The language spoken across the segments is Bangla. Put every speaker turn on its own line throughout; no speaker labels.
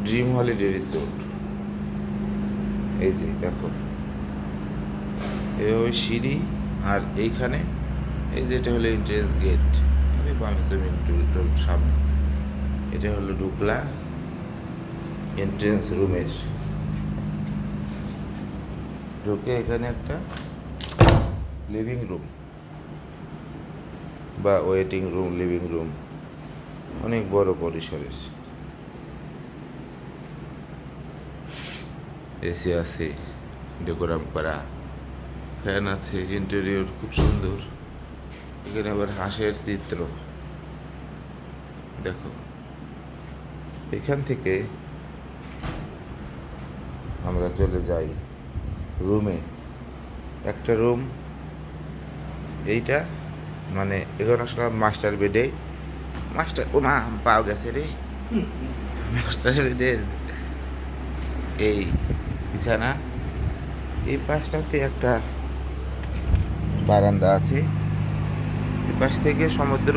Dream holiday resort. এই যে দেখো, এভাবে সিঁড়ি, আর এইখানে এই যে এটা হলো এন্ট্রেন্স গেট, আরে বামে সুইমিং টুল সামনে, এটা হলো ঢুকলা এন্ট্রেন্স রুমের। ঢুকে এখানে একটা লিভিং রুম বা ওয়েটিং রুম, লিভিং রুম, অনেক বড় পরিসরের। এসি আছে, ডেকোরাম করা, ফ্যান আছে, ইন্টেরিয়র খুব সুন্দর। এখানে আবার হাঁসের চিত্র দেখো। এখান থেকে আমরা চলে যাই রুমে। একটা রুম এইটা, মানে এখন আসলাম মাস্টার বেডে। মাস্টার, ও মা পাও গেছে রে, মাস্টার বেডে এই বিছানা। এই পাশটাতে একটা বারান্দা আছে, এই পাশ থেকে সমুদ্র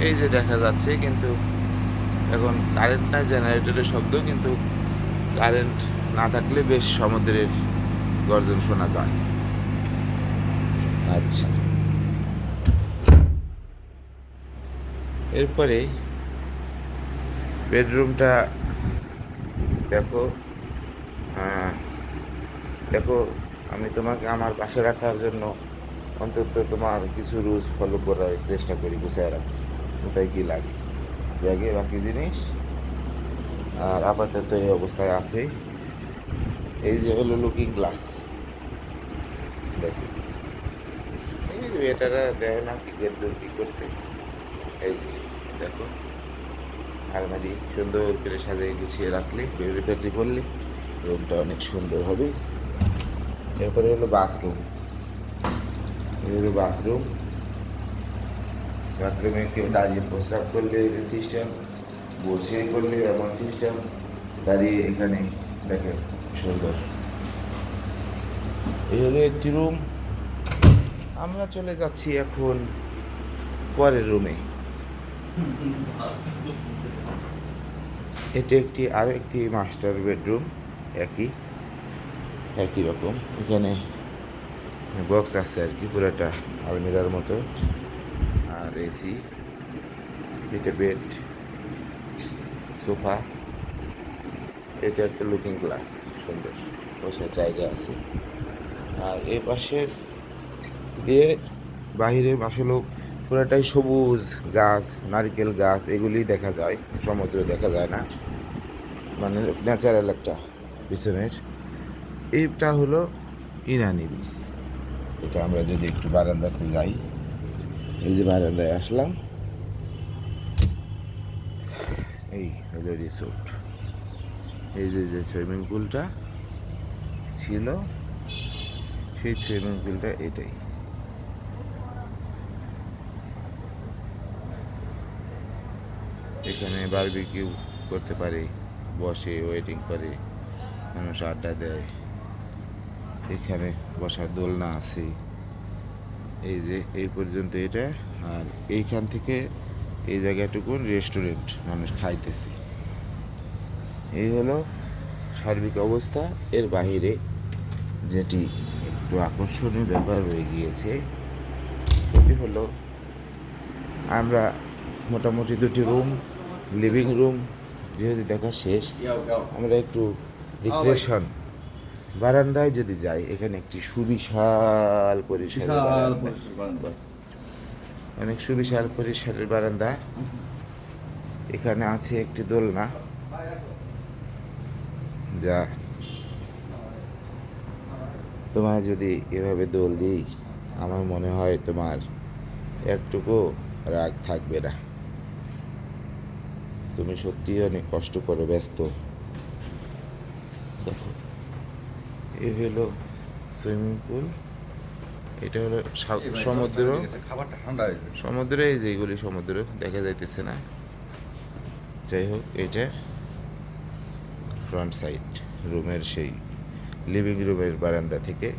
এই যে দেখা যাচ্ছে, কিন্তু এখন কারেন্ট নাই, জেনারেটরের শব্দ, কিন্তু কারেন্ট না থাকলে বেশ সমুদ্রের গর্জন শোনা যায়। আচ্ছা, এরপরে বেডরুমটা দেখো। দেখো, আমি তোমাকে আমার পাশে রাখার জন্য অন্তত তোমার কিছু রুলস ফলো করার চেষ্টা করি, গুছায় রাখছি। কোথায় কী লাগে ব্যাগে, বাকি জিনিস। আর আপাতত এই অবস্থায় আছে। এই যে হলো লুকিং গ্লাস, দেখো। এই যে এটারা দেয় না, কি গেদ্দুর কী করছে। এই যে দেখো, আলমারি সুন্দর করে সাজিয়ে গুছিয়ে রাখলে, বেডি করলে রুমটা অনেক সুন্দর হবে। এরপরে হলো বাথরুম। এই হলো বাথরুম। বাথরুমে কেউ দাঁড়িয়ে প্রস্রাব করলে সিস্টেম, বসে করলে এমন সিস্টেম, দাঁড়িয়ে এখানে দেখেন সুন্দর। এই হলো একটি রুম। আমরা চলে যাচ্ছি এখন পরের রুমে। এটি আরও একটি মাস্টার বেডরুম, একই একই রকম। এখানে বক্স আছে আর কি, পুরোটা আলমিরার মতো, আর এসি, এটা বেড, সোফা। এটা একটা লুকিং গ্লাস, সুন্দর বসার জায়গা আছে। আর এই পাশের দিয়ে বাহিরে আসলে পুরোটাই সবুজ গাছ, নারকেল গাছ, এগুলি দেখা যায়, সমুদ্র দেখা যায় না, মানে ন্যাচারাল একটা পিছনের। এইটা হলো ইনানি বিচ। এটা আমরা যদি একটু বারান্দাতে যাই, এই যে বারান্দায় আসলাম, এই হলো রিসোর্ট। এই যে সুইমিং পুলটা ছিল, সেই সুইমিং পুলটা এটাই। এখানে বারবিকিউ করতে পারে, বসে ওয়েটিং করে, মানুষ আড্ডা দেয়। এখানে বসার দোলনা আছে, এই যে এই পর্যন্ত এটা। আর এইখান থেকে এই জায়গাটুকুন রেস্টুরেন্ট, মানুষ খাইতেছে। এই হলো সার্বিক অবস্থা। এর বাহিরে যেটি একটু আকর্ষণীয় ব্যাপার হয়ে গিয়েছে, সেটি হলো আমরা মোটামুটি দুটি রুম, লিভিং রুম যেহেতু দেখা শেষ, আমরা একটু রিক্রিয়েশন বারান্দায় যদি যাই, এখানে একটি সুবিশাল পরিসরের বারান্দা, অনেক সুবিশাল পরিসরের বারান্দা। এখানে আছে একটি দোলনা, যা তোমায় যদি এভাবে দোল দিই, আমার মনে হয় তোমার একটুকু রাগ থাকবে না। তুমি সত্যিই অনেক কষ্ট করো, ব্যস্ত। দেখো, এ হলো সুইমিং পুল, এটা হলো সমুদ্র। সমুদ্র, এই যে এগুলি সমুদ্র দেখা যাইতেছে না। যাই হোক, এটা ফ্রন্ট সাইড রুমের, সেই লিভিং রুমের বারান্দা থেকে।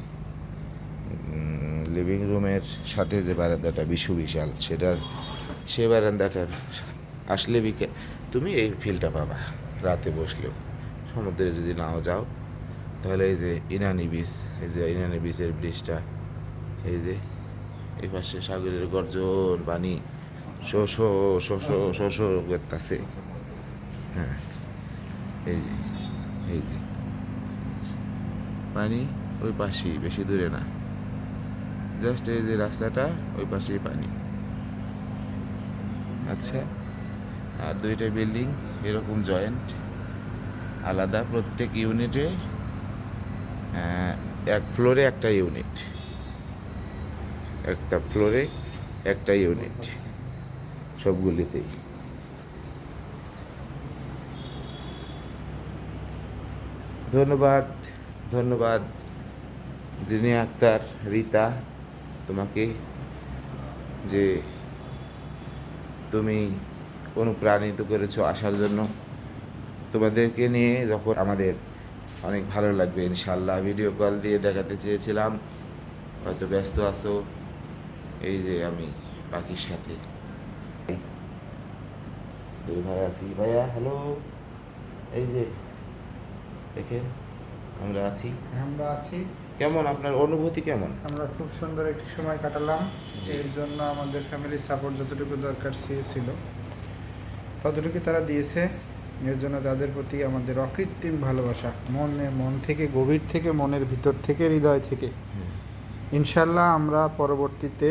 লিভিং রুমের সাথে যে বারান্দাটা বিশাল, সে বারান্দাটার আসলে তুমি এই ফিলটা পাবা। রাতে বসলেও। সমুদ্রে যদি নাও যাও তাহলে এই যে ইনানি বিচ, এই যে ইনানি বিচের ব্রিজটা, এই যে এই পাশে সাগরের গর্জন, পানি show show show show show show করতেছে। হ্যাঁ, এই যে এই যে পানি ওই পাশেই, বেশি দূরে না, জাস্ট এই যে রাস্তাটা ওই পাশেই পানি। আচ্ছা, আর দুইটা বিল্ডিং এরকম জয়েন্ট, আলাদা, প্রত্যেক ইউনিটে এক ফ্লোরে একটা ইউনিট, একটা ফ্লোরে একটা ইউনিট সবগুলিতেই। ধন্যবাদ, ধন্যবাদ জিনিয়া আক্তার, রীতা, তোমাকে, যে তুমি অনুপ্রাণিত করেছো আসার জন্য। তোমাদেরকে নিয়ে যখন আমাদের অনেক ভালো লাগবে ইনশাল্লাহ। ভিডিও কল দিয়ে দেখাতে চেয়েছিলাম, হয়তো ব্যস্ত আছো। এই যে আমি পাখির সাথে দুই ভাই আছি। ভাইয়া হ্যালো, এই যে দেখেন আমরা আছি। কেমন আপনার অনুভূতি কেমন?
আমরা খুব সুন্দর একটি সময় কাটালাম।
জি।
এর জন্য আমাদের ফ্যামিলি সাপোর্ট যতটুকু দরকার ছিল ততটুকু তারা দিয়েছে। এর জন্য তাদের প্রতি আমাদের অকৃত্রিম ভালোবাসা, মন থেকে, গভীর থেকে, মনের ভিতর থেকে, হৃদয় থেকে। ইনশাল্লাহ আমরা পরবর্তীতে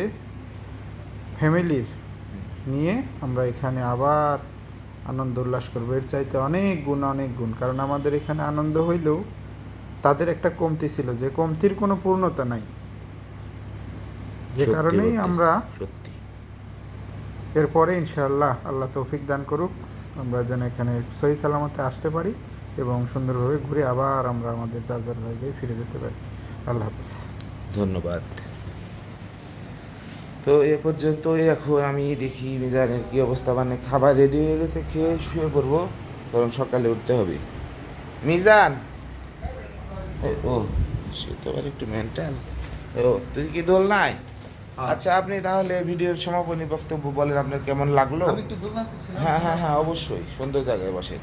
ফ্যামিলির নিয়ে আমরা এখানে আবার আনন্দ উল্লাস করবো। এর চাইতে অনেক গুণ, কারণ আমাদের এখানে আনন্দ হইলেও তাদের একটা কমতি ছিল, যে কমতির কোনো পূর্ণতা নাই, যে
সত্যি
কারণেই
বলতেছি,
আমরা
সত্যি
এরপরে ইনশাআল্লাহ আল্লাহ তৌফিক দান করুক, আমরা যেন এখানে সহি সালামতে আসতে পারি এবং সুন্দরভাবে ঘুরে আবার আমরা আমাদের যার যার জায়গায় ফিরে যেতে পারি। আল্লাহ হাফেজ।
ধন্যবাদ। তো এ পর্যন্ত এখন আমি দেখি মিজানের কি অবস্থা, মানে খাবার রেডি হয়ে গেছে, খেয়ে শুয়ে পড়বো, কারণ সকালে উঠতে হবে। মিজান, ও সে তো আবার একটু মেন্টাল। ও তুই কি দোল নাই? আচ্ছা, আপনি তাহলে ভিডিওর সমাপনী বক্তব্য বলেন, আপনার কেমন লাগলো?
আমি একটু দোলনা করছিলাম।
হ্যাঁ হ্যাঁ হ্যাঁ, অবশ্যই, সুন্দর জায়গায় বসে।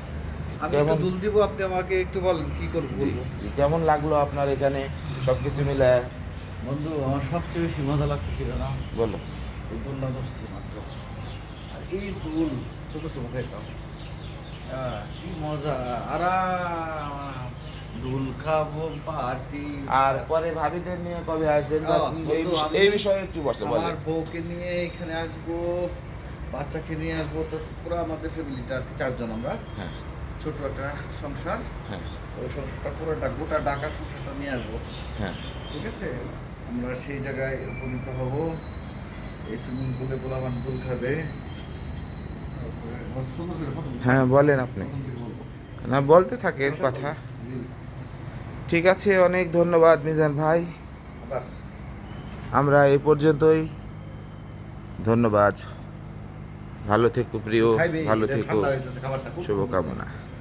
আমি একটু দুল দিব, আপনি আমাকে একটু বলেন কি করব বলবো।
কেমন লাগলো আপনার এখানে সব কিছু মিলে?
বন্ধু, আমার সবচেয়ে বেশি মজা লাগছে কি জানো?
বলো।
এই দোলনা ধরছি মাত্র, আর এই দুল ছোট ছোট খাইতাম, কি মজা, আরাম, দুল খাবো, পার্টি।
আর পরে ভাবিদের নিয়ে কবে আসবেন বা কি, এই বিষয়ে একটু বসলে বলেন।
আমার বউকে নিয়ে এখানে আসবো, বাচ্চাকে নিয়ে আসবো, তো পুরো আমাদের ফ্যামিলিটা আর কি, 4 জন আমরা।
হ্যাঁ
ছোট একটা সংসার,
হ্যাঁ
ওই সংসারটা পুরোটা গোটা ঢাকার সংসারটা নিয়ে আসবো।
হ্যাঁ
ঠিক আছে, আমরা সেই জায়গায় উপনীত হব। এই সুইমিং পুলে গোলামান দুল খাবে।
হ্যাঁ, বলেন আপনি। না, বলতে থাকেন কথা। ঠিক আছে, অনেক ধন্যবাদ মিজান ভাই, আমরা এই পর্যন্তই। ধন্যবাদ, ভালো থেকো প্রিয়, ভালো থেকো, শুভকামনা।